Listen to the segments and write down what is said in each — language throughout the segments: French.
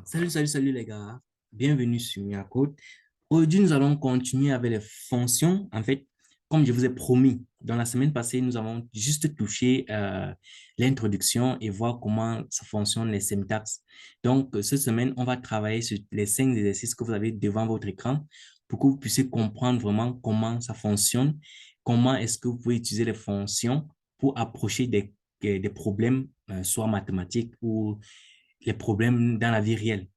Salut les gars. Bienvenue sur Miacode. Aujourd'hui, nous allons continuer avec les fonctions. En fait, comme je vous ai promis, dans la semaine passée, nous avons juste touché l'introduction et voir comment ça fonctionne les syntaxes. Donc, cette semaine, on va travailler sur les 5 exercices que vous avez devant votre écran pour que vous puissiez comprendre vraiment comment ça fonctionne, comment est-ce que vous pouvez utiliser les fonctions pour approcher des problèmes, soit mathématiques ou les problèmes dans la vie réelle.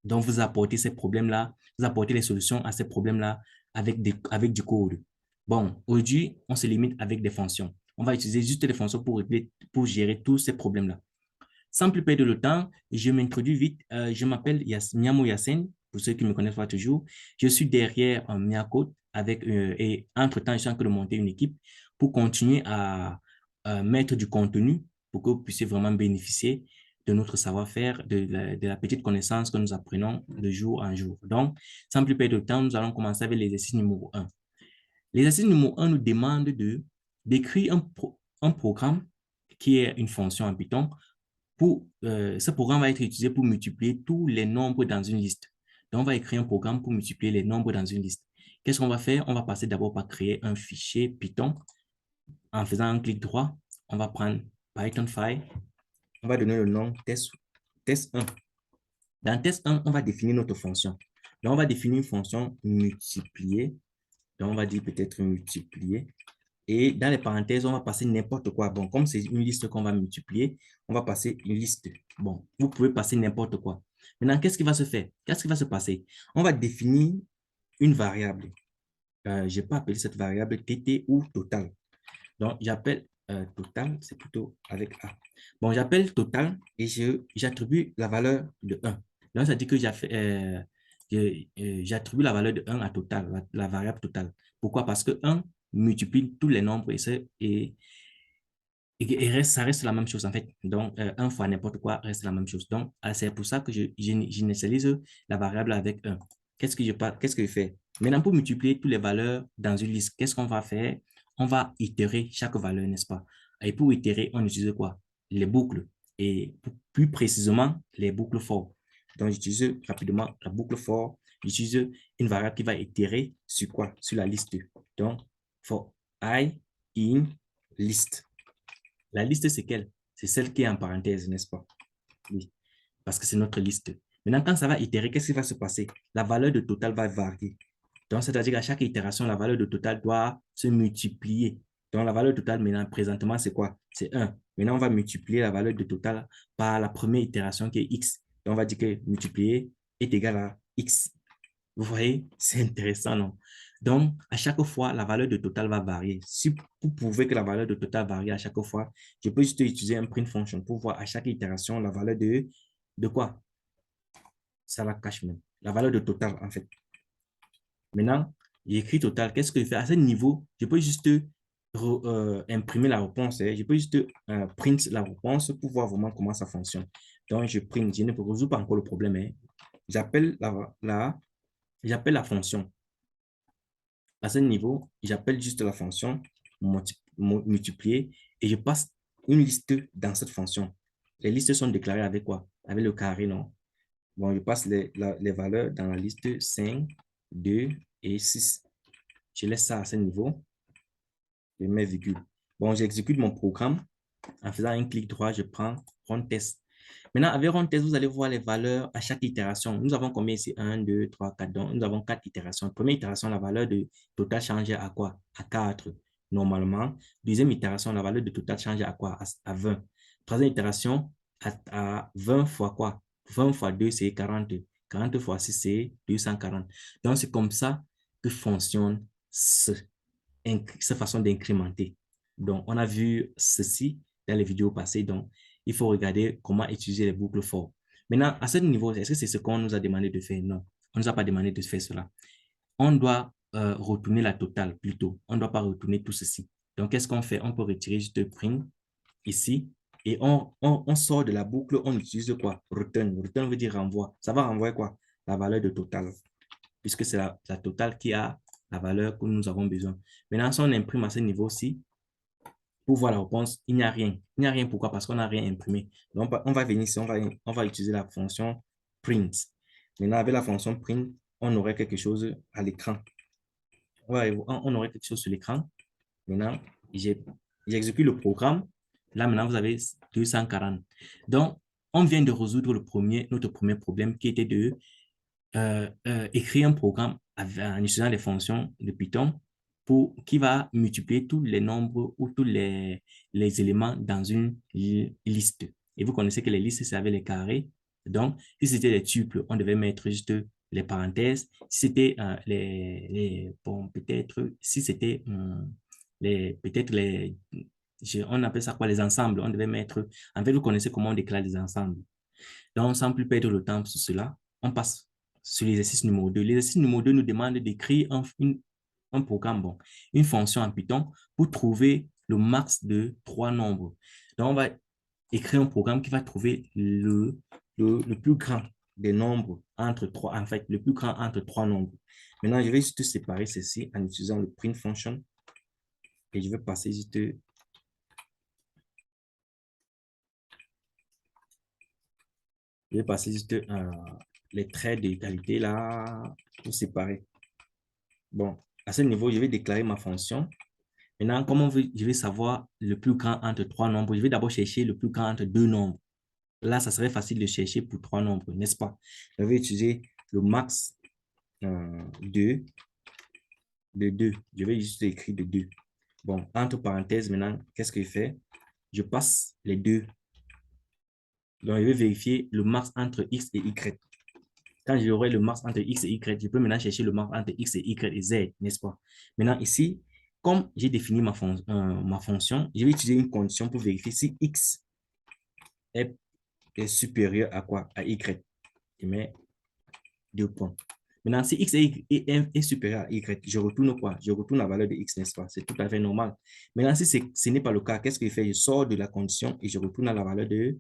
Donc, vous apportez ces problèmes-là, vous apportez les solutions à ces problèmes-là avec du code. Bon, aujourd'hui, on se limite avec des fonctions. On va utiliser juste les fonctions pour gérer tous ces problèmes-là. Sans plus perdre le temps, je m'introduis vite. Je m'appelle Miamo Yassen, pour ceux qui ne me connaissent pas toujours. Je suis derrière Miacode et entre-temps, je suis en train de monter une équipe pour continuer à mettre du contenu pour que vous puissiez vraiment bénéficier de notre savoir-faire, de la petite connaissance que nous apprenons de jour en jour. Donc, sans plus perdre de temps, nous allons commencer avec l'exercice numéro un. L'exercice numéro un nous demande d'écrire un programme qui est une fonction en Python ce programme va être utilisé pour multiplier tous les nombres dans une liste. Donc, on va écrire un programme pour multiplier les nombres dans une liste. Qu'est-ce qu'on va faire? On va passer d'abord par créer un fichier Python. En faisant un clic droit, on va prendre Python file. On va donner le nom test 1. Dans test 1, on va définir notre fonction. Donc, on va définir une fonction multiplier. Donc, on va dire peut-être multiplier. Et dans les parenthèses, on va passer n'importe quoi. Bon, comme c'est une liste qu'on va multiplier, on va passer une liste. Bon, vous pouvez passer n'importe quoi. Maintenant, qu'est-ce qui va se faire? Qu'est-ce qui va se passer? On va définir une variable. Je peux appeler cette variable TT ou total. Donc, j'appelle total, c'est plutôt avec A. Bon, j'appelle total et j'attribue la valeur de 1. Donc, ça dit que j'attribue la valeur de 1 à total, la variable totale. Pourquoi? Parce que 1 multiplie tous les nombres et ça reste la même chose en fait. Donc, 1 fois n'importe quoi reste la même chose. Donc, c'est pour ça que j'initialise la variable avec 1. Qu'est-ce que je fais? Maintenant, pour multiplier toutes les valeurs dans une liste, qu'est-ce qu'on va faire? On va itérer chaque valeur, n'est-ce pas? Et pour itérer, on utilise quoi? Les boucles. Et plus précisément, les boucles for. Donc, j'utilise rapidement la boucle for. J'utilise une variable qui va itérer sur quoi? Sur la liste. Donc, for I in list. La liste, c'est quelle? C'est celle qui est en parenthèse, n'est-ce pas? Oui, parce que c'est notre liste. Maintenant, quand ça va itérer, qu'est-ce qui va se passer? La valeur de total va varier. Donc, c'est-à-dire qu'à chaque itération, la valeur de total doit se multiplier. Donc, la valeur totale, maintenant, présentement, c'est quoi? C'est 1. Maintenant, on va multiplier la valeur de total par la première itération qui est x. Donc, on va dire que multiplier est égal à x. Vous voyez, c'est intéressant, non? Donc, à chaque fois, la valeur de total va varier. Si vous pouvez que la valeur de total varie à chaque fois, je peux juste utiliser un print function pour voir à chaque itération la valeur de quoi? Ça la cache même. La valeur de total, en fait. Maintenant, j'écris total. Qu'est-ce que je fais? À ce niveau, je peux juste imprimer la réponse. Je peux juste print la réponse pour voir vraiment comment ça fonctionne. Donc, je print. Je ne résous pas encore le problème. Hein. J'appelle la fonction. À ce niveau, j'appelle juste la fonction multiplier et je passe une liste dans cette fonction. Les listes sont déclarées avec quoi? Avec le carré, non? Bon, je passe les valeurs dans la liste 5, 2 et 6. Je laisse ça à ce niveau. Je mets virgule. Bon, j'exécute mon programme. En faisant un clic droit, je prends run test. Maintenant, avec run test, vous allez voir les valeurs à chaque itération. Nous avons combien ici? 1, 2, 3, 4. Donc, nous avons 4 itérations. Première itération, la valeur de total change à quoi? À 4, normalement. Deuxième itération, la valeur de total change à quoi? À 20. Troisième itération, à 20 fois quoi? 20 fois 2, c'est 40. 40 fois 6, c'est 240. Donc, c'est comme ça que fonctionne cette façon d'incrémenter. Donc, on a vu ceci dans les vidéos passées. Donc, il faut regarder comment utiliser les boucles for. Maintenant, à ce niveau, est-ce que c'est ce qu'on nous a demandé de faire? Non, on ne nous a pas demandé de faire cela. On doit retourner la totale plutôt. On ne doit pas retourner tout ceci. Donc, qu'est-ce qu'on fait? On peut retirer juste print ici et on sort de la boucle. On utilise quoi? Return. Return veut dire renvoi. Ça va renvoyer quoi? La valeur de total, puisque c'est la totale qui a la valeur que nous avons besoin. Maintenant, si on imprime à ce niveau-ci, pour voir la réponse, il n'y a rien. Il n'y a rien, pourquoi? Parce qu'on n'a rien imprimé. Donc, on va venir ici, on va utiliser la fonction print. Maintenant, avec la fonction print, on aurait quelque chose à l'écran. On aurait quelque chose sur l'écran. Maintenant, j'exécute le programme. Là, maintenant, vous avez 240. Donc, on vient de résoudre notre premier problème qui était de écrire un programme en utilisant les fonctions de Python qui va multiplier tous les nombres ou tous les éléments dans une liste. Et vous connaissez que les listes, c'est avec les carrés. Donc, si c'était des tuples, on devait mettre juste les parenthèses. Si c'était bon, peut-être, si c'était peut-être on appelle ça quoi, les ensembles, on devait mettre, en fait, vous connaissez comment on déclare les ensembles. Donc, sans plus perdre le temps sur cela, on passe sur l'exercice numéro 2. L'exercice numéro 2 nous demande d'écrire un programme, bon, une fonction en Python pour trouver le max de trois nombres. Donc, on va écrire un programme qui va trouver le plus grand des nombres entre trois, en fait, le plus grand entre trois nombres. Maintenant, je vais juste séparer ceci en utilisant le print function et je vais passer juste les traits d'égalité là pour séparer. Bon, à ce niveau, je vais déclarer ma fonction. Maintenant, comment je vais savoir le plus grand entre trois nombres? Je vais d'abord chercher le plus grand entre deux nombres. Là, ça serait facile de chercher pour trois nombres, n'est-ce pas? Je vais utiliser le max de 2. Je vais juste écrire de 2. Bon, entre parenthèses, maintenant, qu'est-ce que je fais? Je passe les deux. Donc, je vais vérifier le max entre X et Y. Quand j'aurai le max entre X et Y, je peux maintenant chercher le max entre X et Y et Z, n'est-ce pas? Maintenant, ici, comme j'ai défini ma fonction, je vais utiliser une condition pour vérifier si X est supérieur à quoi? À Y. Je mets 2 points. Maintenant, si X est supérieur à Y, je retourne quoi? Je retourne la valeur de X, n'est-ce pas? C'est tout à fait normal. Maintenant, si ce n'est pas le cas, qu'est-ce que je fais? Je sors de la condition et je retourne à la valeur de,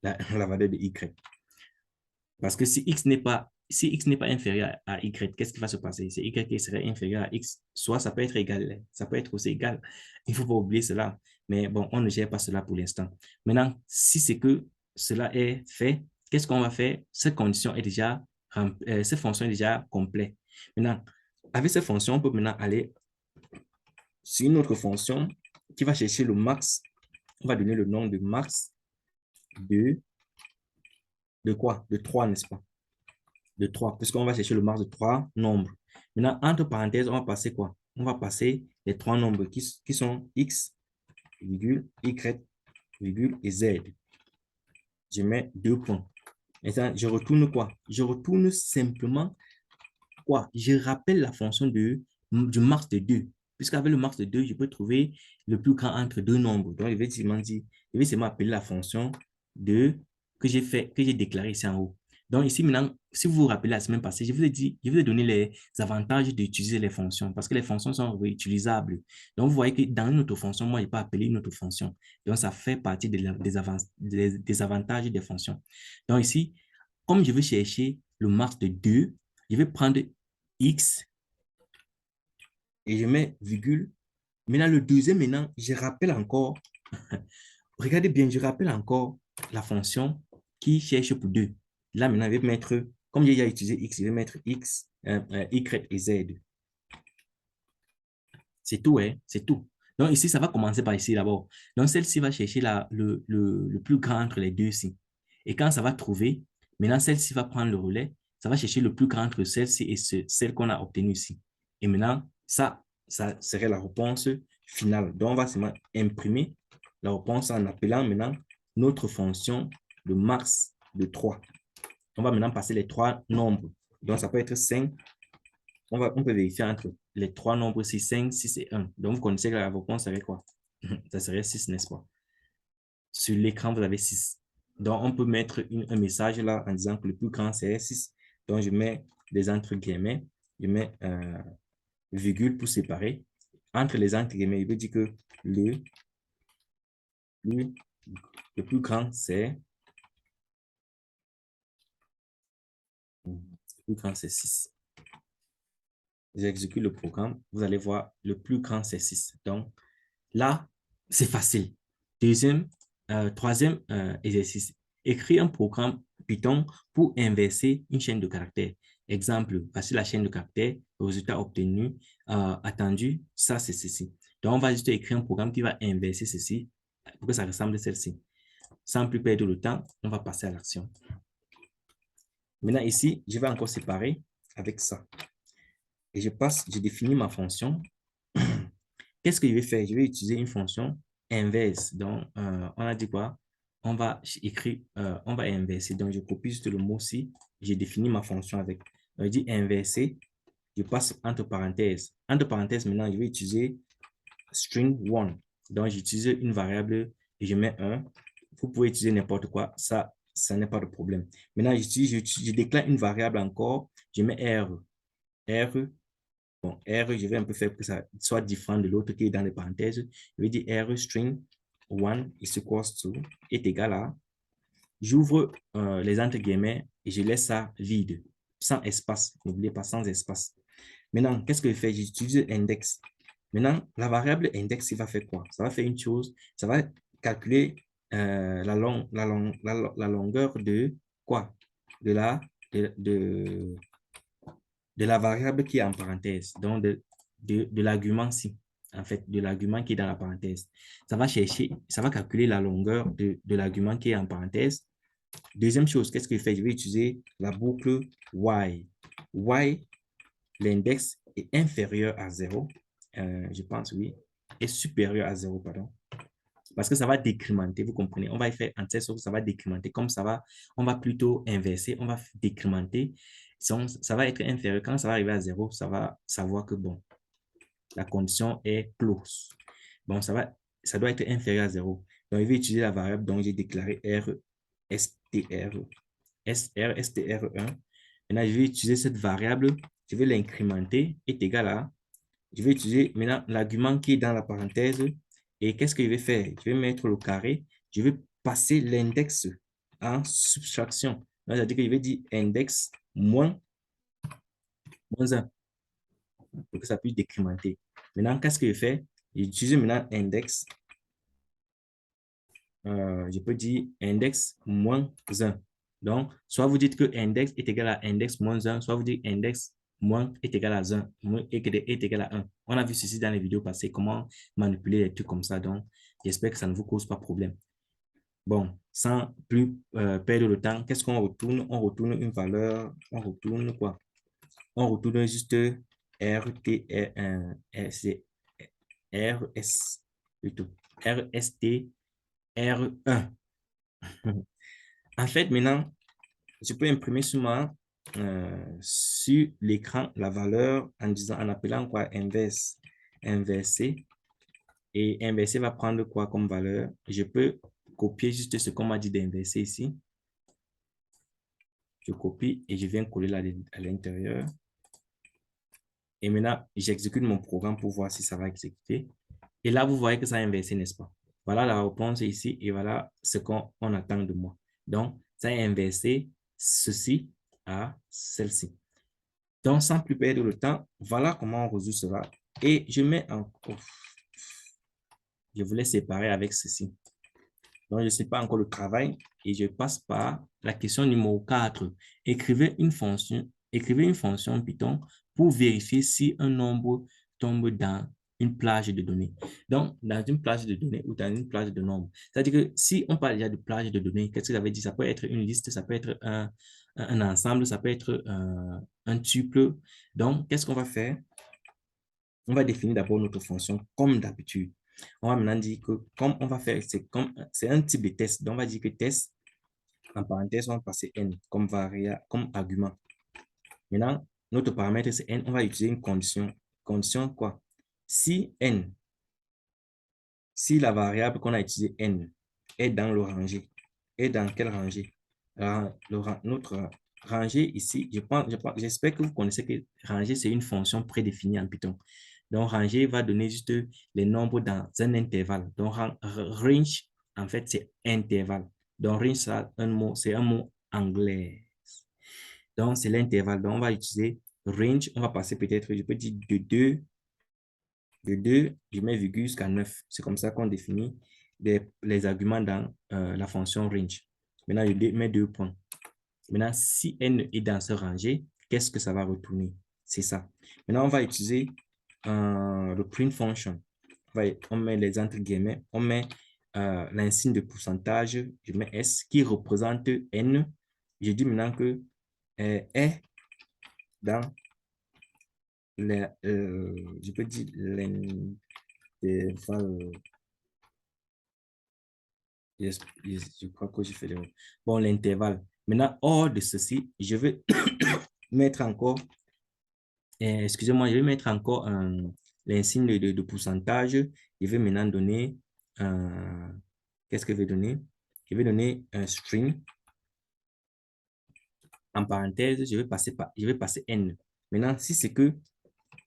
la valeur de Y. Parce que si X n'est pas inférieur à Y, qu'est-ce qui va se passer? C'est Y qui serait inférieur à X. Soit ça peut être égal, ça peut être aussi égal. Il ne faut pas oublier cela. Mais bon, on ne gère pas cela pour l'instant. Maintenant, si c'est que cela est fait, qu'est-ce qu'on va faire? Cette condition est déjà, cette fonction est déjà complète. Maintenant, avec cette fonction, on peut maintenant aller sur une autre fonction qui va chercher le max. On va donner le nom de max de quoi? De 3, n'est-ce pas? De 3, puisqu'on va chercher le max de 3 nombres. Maintenant, entre parenthèses, on va passer quoi? On va passer les 3 nombres qui sont x, virgule, y, virgule et z. Je mets 2 points. Maintenant, je retourne quoi? Je retourne simplement quoi? Je rappelle la fonction du max de 2. Puisqu'avec le max de 2, je peux trouver le plus grand entre deux nombres. Donc, je vais seulement appeler la fonction que j'ai déclaré ici en haut. Donc, ici, maintenant, si vous vous rappelez la semaine passée, je vous ai donné les avantages d'utiliser les fonctions parce que les fonctions sont réutilisables. Donc, vous voyez que dans une autre fonction, moi, je peux appeler une autre fonction. Donc, ça fait partie des avantages des fonctions. Donc, ici, comme je veux chercher le max de 2, je vais prendre X et je mets virgule. Maintenant, le deuxième, maintenant, je rappelle encore, regardez bien, je rappelle encore la fonction qui cherche pour 2. Là, maintenant, je vais mettre, comme j'ai déjà utilisé X, je vais mettre X, Y et Z. C'est tout, hein? C'est tout. Donc, ici, ça va commencer par ici d'abord. Donc, celle-ci va chercher le plus grand entre les deux ici. Et quand ça va trouver, maintenant, celle-ci va prendre le relais. Ça va chercher le plus grand entre celle-ci et celle qu'on a obtenue ici. Et maintenant, ça serait la réponse finale. Donc, on va seulement imprimer la réponse en appelant maintenant notre fonction de max de 3. On va maintenant passer les 3 nombres. Donc, ça peut être 5. On peut vérifier entre les 3 nombres, c'est 5, 6 et 1. Donc, vous connaissez que la réponse serait quoi? Ça serait 6, n'est-ce pas? Sur l'écran, vous avez 6. Donc, on peut mettre un message là en disant que le plus grand, c'est 6. Donc, je mets des entre guillemets. Je mets virgule pour séparer. Entre les entre guillemets, il veut dire que le plus grand, c'est 6. J'exécute le programme. Vous allez voir, le plus grand, c'est 6. Donc, là, c'est facile. Troisième exercice. Écrire un programme Python pour inverser une chaîne de caractères. Exemple, voici la chaîne de caractères, le résultat obtenu, attendu, ça c'est ceci. Donc, on va juste écrire un programme qui va inverser ceci pour que ça ressemble à celle-ci. Sans plus perdre le temps, on va passer à l'action. Maintenant, ici, je vais encore séparer avec ça. Et je définis ma fonction. Qu'est-ce que je vais faire? Je vais utiliser une fonction inverse. Donc, on a dit quoi? On va écrire, on va inverser. Donc, je copie juste le mot ci. J'ai défini ma fonction avec. Donc, je dis inverser. Je passe entre parenthèses. Entre parenthèses, maintenant, je vais utiliser string1. Donc, j'utilise une variable et je mets 1. Vous pouvez utiliser n'importe quoi. Ça n'est pas de problème. Maintenant, je déclare une variable encore. Je mets R. R. Bon, R, je vais un peu faire pour que ça soit différent de l'autre qui est dans les parenthèses. Je vais dire R string 1 is equals to est égal à. J'ouvre les entre guillemets et je laisse ça vide, sans espace. N'oubliez pas, sans espace. Maintenant, qu'est-ce que je fais? J'utilise index. Maintenant, la variable index, il va faire quoi? Ça va faire une chose. Ça va calculer la longueur de quoi? De la variable qui est en parenthèse, donc de l'argument-ci, en fait, de l'argument qui est dans la parenthèse. Ça va chercher, ça va calculer la longueur de l'argument qui est en parenthèse. Deuxième chose, qu'est-ce que je fais? Je vais utiliser la boucle while. While l'index est inférieur à 0, je pense, oui, est supérieur à 0, pardon. Parce que ça va décrémenter, vous comprenez? On va y faire en telle sorte que ça va décrémenter. Comme ça va, on va plutôt inverser, on va décrémenter. Ça va être inférieur. Quand ça va arriver à 0, ça va savoir que, bon, la condition est close. Bon, ça doit être inférieur à 0. Donc, je vais utiliser la variable dont j'ai déclaré R, STR, STR1. Maintenant, je vais utiliser cette variable, je vais l'incrémenter, est égal à, je vais utiliser maintenant l'argument qui est dans la parenthèse. Et qu'est-ce que je vais faire? Je vais mettre le carré, je vais passer l'index en subtraction. C'est-à-dire que je vais dire index moins 1 pour que ça puisse décrémenter. Maintenant, qu'est-ce que je fais? J'utilise maintenant index. Je peux dire index moins 1. Donc, soit vous dites que index est égal à index moins 1, soit vous dites index moins est égal à 1, moins est égal à 1. On a vu ceci dans les vidéos passées, comment manipuler les trucs comme ça. Donc, j'espère que ça ne vous cause pas de problème. Bon, sans plus perdre le temps, qu'est-ce qu'on retourne? On retourne une valeur, on retourne quoi? On retourne juste RS, plutôt, RST, R1. En fait, maintenant, je peux imprimer sur l'écran la valeur en appelant quoi? Inverser. Et inverser va prendre quoi comme valeur? Je peux copier juste ce qu'on m'a dit d'inverser ici. Je copie et je viens coller à l'intérieur. Et maintenant, j'exécute mon programme pour voir si ça va exécuter. Et là, vous voyez que ça a inversé, n'est-ce pas? Voilà la réponse ici et voilà ce qu'on attend de moi. Donc, ça a inversé ceci à celle-ci. Donc, sans plus perdre le temps, voilà comment on résout cela. Et je mets en... Je voulais séparer avec ceci. Donc, je ne sais pas encore le travail et je passe par la question numéro 4. Écrivez une fonction Python pour vérifier si un nombre tombe dans une plage de données. Donc, dans une plage de données ou dans une plage de nombres. C'est-à-dire que si on parle déjà de plage de données, qu'est-ce que ça veut dire? Ça peut être une liste, ça peut être un ensemble, ça peut être un tuple. Donc, qu'est-ce qu'on va faire? On va définir d'abord notre fonction comme d'habitude. On va maintenant dire que comme on va faire, c'est un type de test. Donc, on va dire que test, en parenthèse, on va passer n comme comme argument. Maintenant, notre paramètre, c'est n. On va utiliser une condition. Condition quoi? Si n, si la variable qu'on a utilisée n est dans le rangé, est dans quelle rangée? Notre rangée ici, j'espère que vous connaissez que rangée, c'est une fonction prédéfinie en Python. Donc, rangée va donner juste les nombres dans un intervalle. Donc, range, en fait, c'est intervalle. Donc, range, c'est un mot anglais. Donc, c'est l'intervalle. Donc, on va utiliser range. On va passer peut-être, je peux dire de 2, je mets virgule jusqu'à 9. C'est comme ça qu'on définit les arguments dans la fonction range. Maintenant, je mets 2 points. Maintenant, si n est dans ce rangée, qu'est-ce que ça va retourner? C'est ça. Maintenant, on va utiliser le print function. On met les entre guillemets, on met l'insigne de pourcentage, je mets S qui représente N. Je dis maintenant que est dans je peux dire l'intervalle. Je crois que j'ai fait le... Bon, l'intervalle. Maintenant, hors de ceci, je vais mettre encore, excusez-moi, je vais mettre encore l'insigne de pourcentage. Je vais maintenant donner, qu'est-ce que je vais donner? Je vais donner un string. En parenthèse, je vais passer n. Maintenant, si c'est que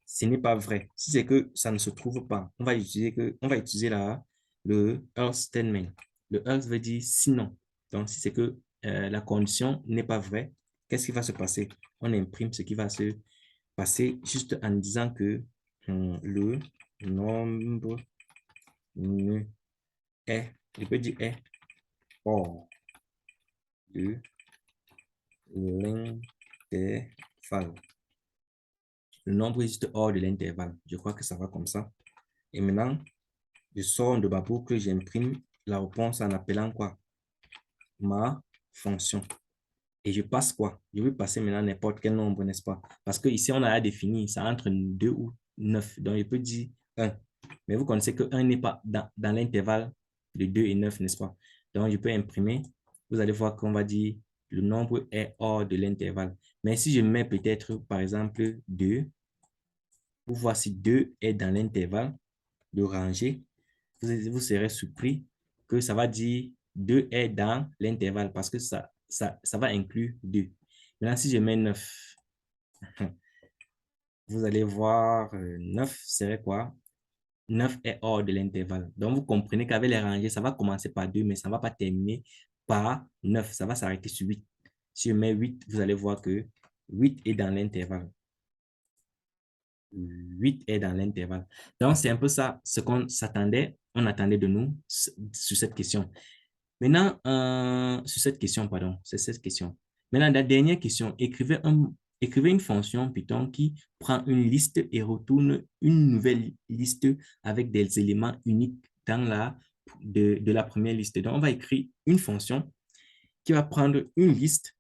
ce n'est pas vrai, si c'est que ça ne se trouve pas, on va utiliser le else statement. Le else veut dire sinon. Donc, si c'est que la condition n'est pas vraie, qu'est-ce qui va se passer? On imprime ce qui va se passer juste en disant que le nombre ne est, je peux dire est hors de l'intervalle. Le nombre est juste hors de l'intervalle. Je crois que ça va comme ça. Et maintenant, je sors de ma boucle, j'imprime la réponse en appelant quoi? Ma fonction. Et je passe quoi? Je vais passer maintenant n'importe quel nombre, n'est-ce pas? Parce que ici, on a défini, ça entre 2 ou 9. Donc, je peux dire 1. Mais vous connaissez que 1 n'est pas dans l'intervalle de 2 et 9, n'est-ce pas? Donc, je peux imprimer. Vous allez voir qu'on va dire le nombre est hors de l'intervalle. Mais si je mets peut-être, par exemple, 2, pour voir si 2 est dans l'intervalle de rangée, vous serez surpris que ça va dire 2 est dans l'intervalle parce que ça va inclure 2. Maintenant, si je mets 9, vous allez voir 9 serait quoi? 9 est hors de l'intervalle. Donc, vous comprenez qu'avec les rangées, ça va commencer par 2, mais ça ne va pas terminer par 9. Ça va s'arrêter sur 8. Si je mets 8, vous allez voir que 8 est dans l'intervalle. 8 est dans l'intervalle. Donc, c'est un peu ça, ce qu'on s'attendait, on attendait de nous sur cette question. Maintenant, sur cette question, pardon, c'est cette question. Maintenant, la dernière question, écrivez une fonction Python qui prend une liste et retourne une nouvelle liste avec des éléments uniques de la première liste. Donc, on va écrire une fonction qui va prendre une liste,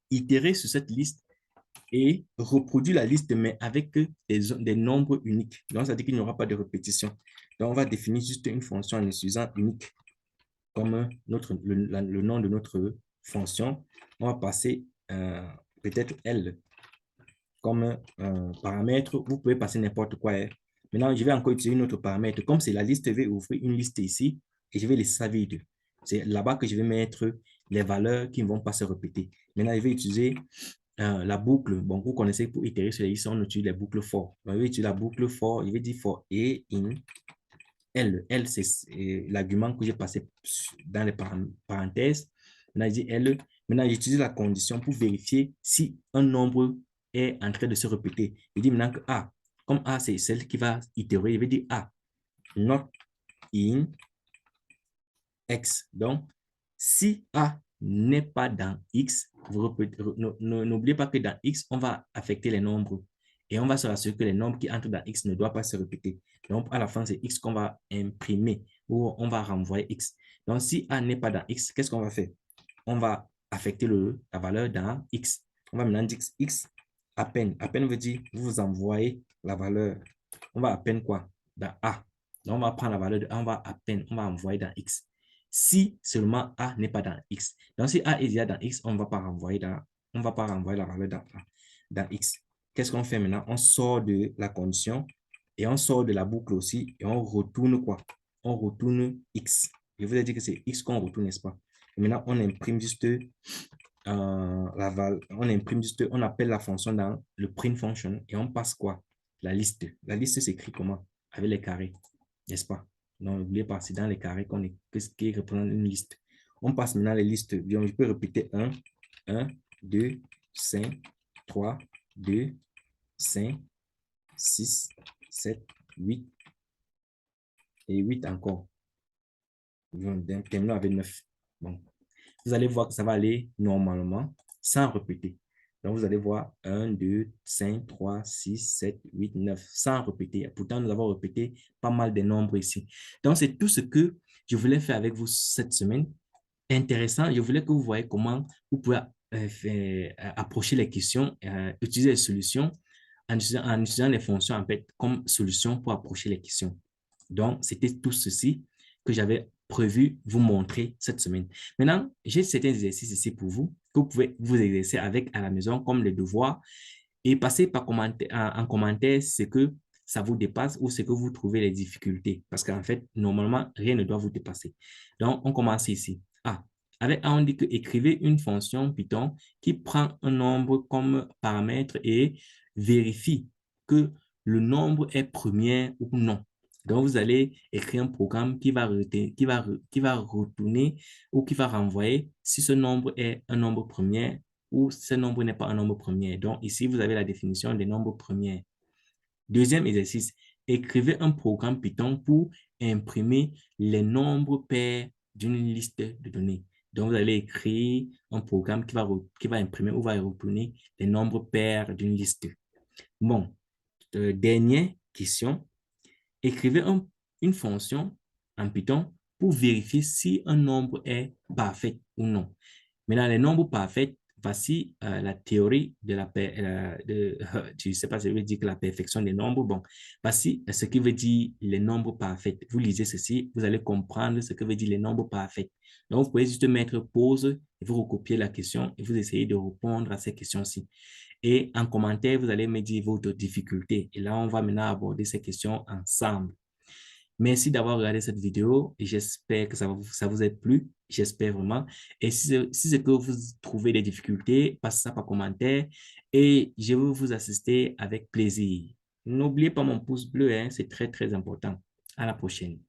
itérer sur cette liste et reproduire la liste, mais avec des nombres uniques. Donc, ça veut dire qu'il n'y aura pas de répétition. Donc, on va définir juste une fonction en utilisant unique comme le nom de notre fonction. On va passer peut-être L comme paramètre. Vous pouvez passer n'importe quoi. Hein. Maintenant, je vais encore utiliser un autre paramètre. Comme c'est la liste, je vais ouvrir une liste ici et je vais laisser ça vide. C'est là-bas que je vais mettre les valeurs qui ne vont pas se répéter. Maintenant, je vais utiliser la boucle. Bon, vous connaissez pour itérer sur les listes, on utilise les boucles for. Je vais utiliser la boucle for. Je vais dire for et in L. L, c'est l'argument que j'ai passé dans les parenthèses. Maintenant, je dis L. Maintenant, j'utilise la condition pour vérifier si un nombre est en train de se répéter. Je dis maintenant que A, comme A, c'est celle qui va itérer, je vais dire A, not in X. Donc, si A n'est pas dans X, n'oubliez pas que dans X, on va affecter les nombres et on va se rassurer que les nombres qui entrent dans X ne doivent pas se répéter. Donc, à la fin, c'est X qu'on va imprimer ou on va renvoyer X. Donc, si A n'est pas dans X, qu'est-ce qu'on va faire? On va affecter la valeur dans X. On va maintenant dire X à peine. À peine veut dire vous envoyez la valeur. On va à peine quoi? Dans A. Donc, on va prendre la valeur de A, on va à peine, on va envoyer dans X. Si seulement A n'est pas dans X. Donc, si A est déjà dans X, on ne va pas renvoyer la valeur dans X. Qu'est-ce qu'on fait maintenant? On sort de la condition et on sort de la boucle aussi et on retourne quoi? On retourne X. Je vous ai dit que c'est X qu'on retourne, n'est-ce pas? Et maintenant, on imprime juste on appelle la fonction dans le print function et on passe quoi? La liste. La liste s'écrit comment? Avec les carrés, n'est-ce pas? Donc, n'oubliez pas, c'est dans les carrés qui représente une liste. On passe maintenant les listes. Donc, je peux répéter 1, 2, 5, 3, 2, 5, 6, 7, 8 et 8 encore. Terminons avec 9. Bon. vous allez voir que ça va aller normalement sans répéter. Donc, vous allez voir 1, 2, 5, 3, 6, 7, 8, 9, sans répéter. Pourtant, nous avons répété pas mal de nombres ici. Donc, c'est tout ce que je voulais faire avec vous cette semaine. Intéressant, je voulais que vous voyez comment vous pouvez approcher les questions, utiliser les solutions en utilisant les fonctions en fait comme solution pour approcher les questions. Donc, c'était tout ceci que j'avais prévu vous montrer cette semaine. Maintenant, j'ai certains exercices ici pour vous que vous pouvez vous exercer avec à la maison comme les devoirs et passer par commentaire, en commentaire ce que ça vous dépasse ou ce que vous trouvez les difficultés. Parce qu'en fait, normalement, rien ne doit vous dépasser. Donc, on commence ici. Ah, avec A, on dit que écrivez une fonction Python qui prend un nombre comme paramètre et vérifie que le nombre est premier ou non. Donc, vous allez écrire un programme qui va retourner ou qui va renvoyer si ce nombre est un nombre premier ou ce nombre n'est pas un nombre premier. Donc, ici, vous avez la définition des nombres premiers. Deuxième exercice, écrivez un programme Python pour imprimer les nombres pairs d'une liste de données. Donc, vous allez écrire un programme qui va imprimer ou va retourner les nombres pairs d'une liste. Bon, dernière question, écrivez une fonction en Python pour vérifier si un nombre est parfait ou non. Maintenant, les nombres parfaits, voici la théorie de je ne sais pas si je veux dire que la perfection des nombres. Bon, voici ce qui veut dire les nombres parfaits. Vous lisez ceci, vous allez comprendre ce que veut dire les nombres parfaits. Donc, vous pouvez juste mettre pause et vous recopier la question et vous essayez de répondre à ces questions-ci. Et en commentaire, vous allez me dire votre difficulté. Et là, on va maintenant aborder ces questions ensemble. Merci d'avoir regardé cette vidéo et j'espère que ça vous a plu. J'espère vraiment. Et si c'est que vous trouvez des difficultés, passez ça par commentaire et je vais vous assister avec plaisir. N'oubliez pas mon pouce bleu, hein, c'est très, très important. À la prochaine.